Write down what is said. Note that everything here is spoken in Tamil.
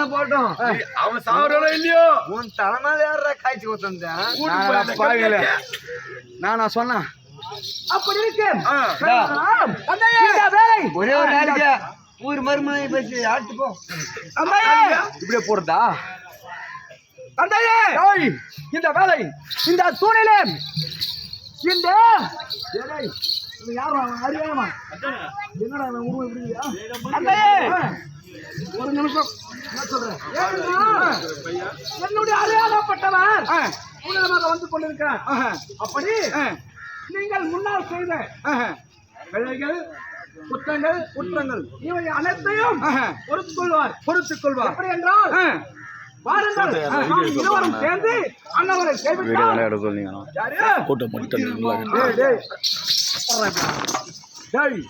போட்டோம் அவன் சாவறோ இல்லையோ உன் தலைமையில யாரா காய்ச்சி ஊத்தந்தேன் நான் சொன்னேன் அப்படி இருக்கு ஒரே ஒரு நாளைக்கு ஊர் மருமனை பேசி ஆட்டு போ இப்படியே போறதா தந்தையே இந்த வேலை இந்த சூழ்நிலை இந்த யாரும் அறியாமா என்னடா உருவம் எப்படி ஒரு நிமிஷம் என்னுடைய அறியாகப்பட்டவர் உலகமாக வந்து கொண்டிருக்கிறார் அப்படி நீங்கள் முன்னால் செய்த வேலைகள் குற்றங்கள் இவை அனைத்தையும் பொறுத்துக் கொள்வார் எப்படி என்றால் பாருங்கள் இருவரும் சேர்ந்து அண்ணவரை முன்னாடி